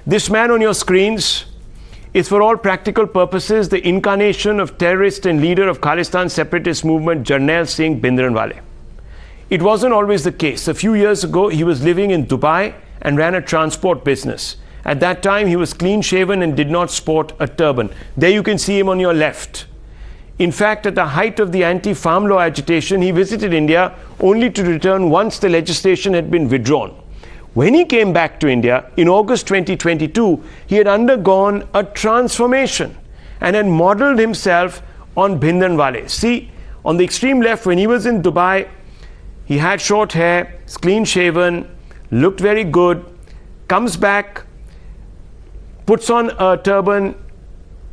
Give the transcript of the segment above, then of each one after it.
This man on your screens is for all practical purposes the incarnation of terrorist and leader of Khalistan separatist movement, Jarnail Singh Bhindranwale. It wasn't always the case. A few years ago, he was living in Dubai and ran a transport business. At that time, he was clean-shaven and did not sport a turban. There you can see him on your left. In fact, at the height of the anti-farm law agitation, he visited India only to return once the legislation had been withdrawn. When he came back to India in August 2022, he had undergone a transformation and had modeled himself on Bhindranwale. See, on the extreme left, when he was in Dubai, he had short hair, clean-shaven, looked very good, comes back, puts on a turban,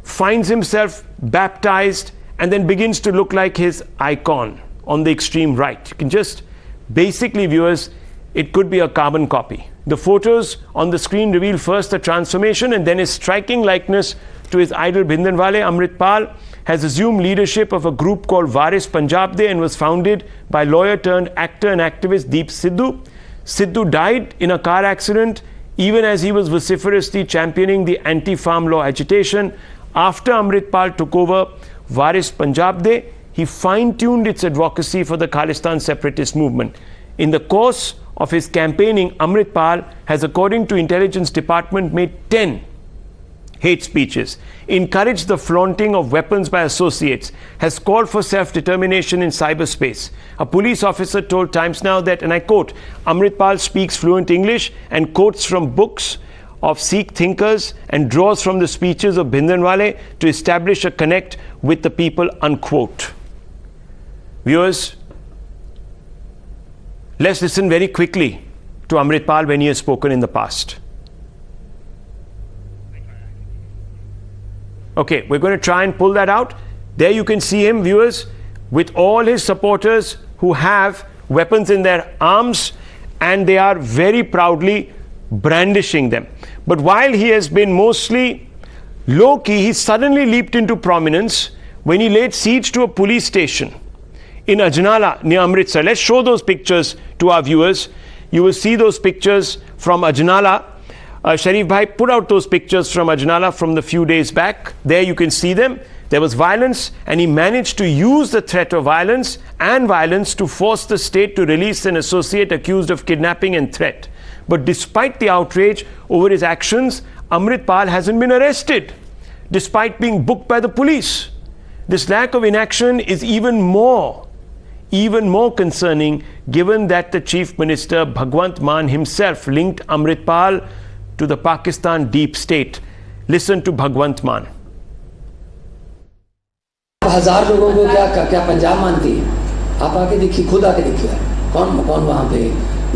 finds himself baptized, and then begins to look like his icon on the extreme right. You can just, basically, viewers, it could be a carbon copy. The photos on the screen reveal first the transformation and then his striking likeness to his idol Bhindranwale. Amritpal has assumed leadership of a group called Waris Punjab and was founded by lawyer turned actor and activist Deep Sidhu. Sidhu died in a car accident even as he was vociferously championing the anti-farm law agitation. After Amritpal took over Waris Punjab, he fine-tuned its advocacy for the Khalistan separatist movement. In the course of his campaigning, Amritpal has, according to Intelligence Department, made 10 hate speeches, encouraged the flaunting of weapons by associates, has called for self-determination in cyberspace. A police officer told Times Now that, and I quote, Amritpal speaks fluent English and quotes from books of Sikh thinkers and draws from the speeches of Bhindranwale to establish a connect with the people, unquote. Viewers, let's listen very quickly to Amritpal when he has spoken in the past. Okay, we're going to try and pull that out. There you can see him, viewers, with all his supporters who have weapons in their arms, and they are very proudly brandishing them. But while he has been mostly low-key, he suddenly leaped into prominence when he laid siege to a police station in Ajnala near Amritsar. Let's show those pictures to our viewers. You will see those pictures from Ajnala. Sharif Bhai put out those pictures from Ajnala from the few days back. There you can see them. There was violence, and he managed to use the threat of violence and violence to force the state to release an associate accused of kidnapping and threat. But despite the outrage over his actions, Amritpal hasn't been arrested, despite being booked by the police. This lack of inaction is even more concerning, given that the Chief Minister Bhagwant Mann himself linked Amritpal to the Pakistan deep state. Listen to Bhagwant Mann. हजार लोगों को क्या पंजाब मानती है? आप आके देखिए, खुद आके देखिए, कौन वहाँ पे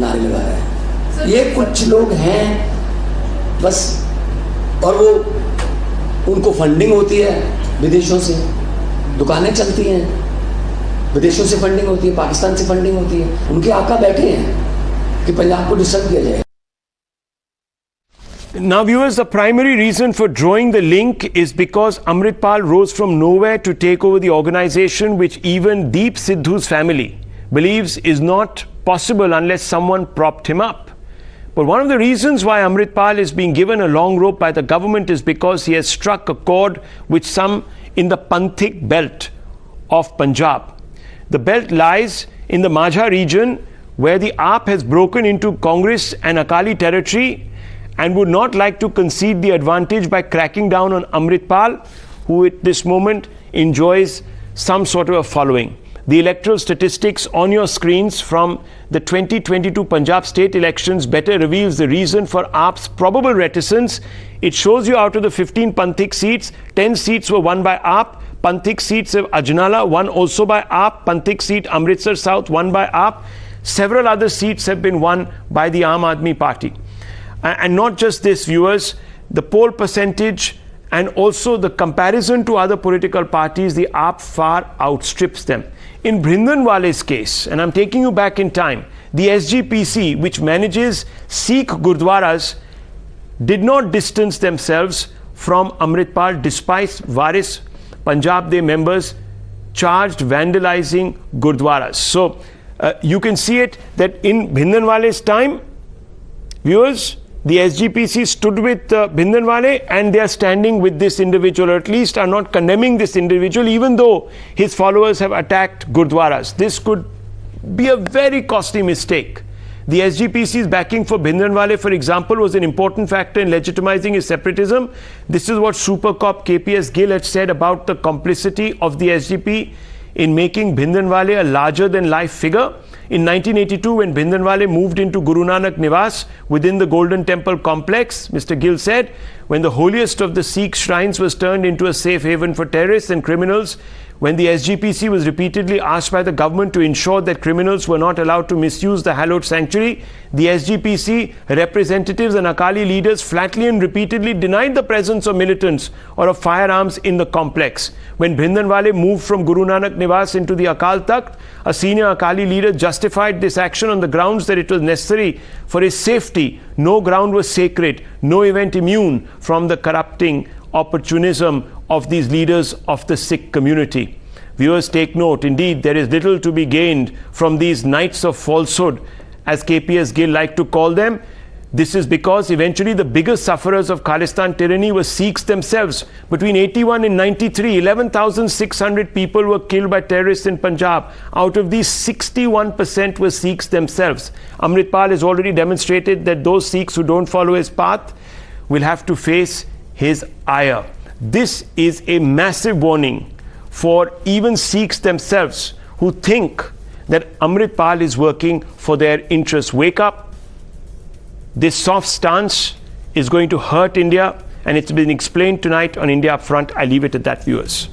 नारे लगा रहा है? ये कुछ लोग हैं बस, और वो उनको फंडिंग होती है विदेशों से, दुकानें चलती हैं, विदेशों से फंडिंग होती है, पाकिस्तान से फंडिंग होती है, उनके आका बैठे हैं कि पंजाब को डिस्टर्ब किया जाए. Now, viewers, the primary reason for drawing the link is because Amritpal rose from nowhere to take over the organization which even Deep Sidhu's family believes is not possible unless someone propped him up. But one of the reasons why Amritpal is being given a long rope by the government is because he has struck a chord with some in the Panthik belt of Punjab. The belt lies in the Majha region, where the AAP has broken into Congress and Akali territory and would not like to concede the advantage by cracking down on Amritpal, who at this moment enjoys some sort of a following. The electoral statistics on your screens from the 2022 Punjab state elections better reveals the reason for AAP's probable reticence. It shows you out of the 15 Panthik seats, 10 seats were won by AAP. Panthik seats of Ajnala won also by AAP. Panthik seat Amritsar South won by AAP. Several other seats have been won by the Aam Aadmi Party. And not just this, viewers, the poll percentage and also the comparison to other political parties, the AAP far outstrips them. In Bhindranwale's case, and I'm taking you back in time, the SGPC, which manages Sikh Gurdwaras, did not distance themselves from Amritpal despite Waris Punjab members charged vandalizing Gurdwaras. So you can see it that in Bhindranwale's time, viewers, the SGPC stood with Bhindranwale, and they are standing with this individual, or at least are not condemning this individual, even though his followers have attacked Gurdwaras. This could be a very costly mistake. The SGPC's backing for Bhindranwale, for example, was an important factor in legitimizing his separatism. This is what Super Cop KPS Gill had said about the complicity of the SGP in making Bhindranwale a larger-than-life figure. In 1982, when Bhindranwale moved into Guru Nanak Niwas within the Golden Temple complex, Mr. Gill said, when the holiest of the Sikh shrines was turned into a safe haven for terrorists and criminals, when the SGPC was repeatedly asked by the government to ensure that criminals were not allowed to misuse the hallowed sanctuary, the SGPC representatives and Akali leaders flatly and repeatedly denied the presence of militants or of firearms in the complex. When Bhindranwale moved from Guru Nanak Niwas into the Akal Takht, a senior Akali leader justified this action on the grounds that it was necessary for his safety. No ground was sacred, no event immune from the corrupting opportunism of these leaders of the Sikh community. Viewers, take note. Indeed, there is little to be gained from these knights of falsehood, as KPS Gill liked to call them. This is because eventually the biggest sufferers of Khalistan tyranny were Sikhs themselves. Between 81 and 93, 11,600 people were killed by terrorists in Punjab. Out of these, 61% were Sikhs themselves. Amritpal has already demonstrated that those Sikhs who don't follow his path will have to face his ire. This is a massive warning for even Sikhs themselves who think that Amritpal is working for their interests. Wake up. This soft stance is going to hurt India, and it's been explained tonight on India Upfront. I leave it at that, viewers.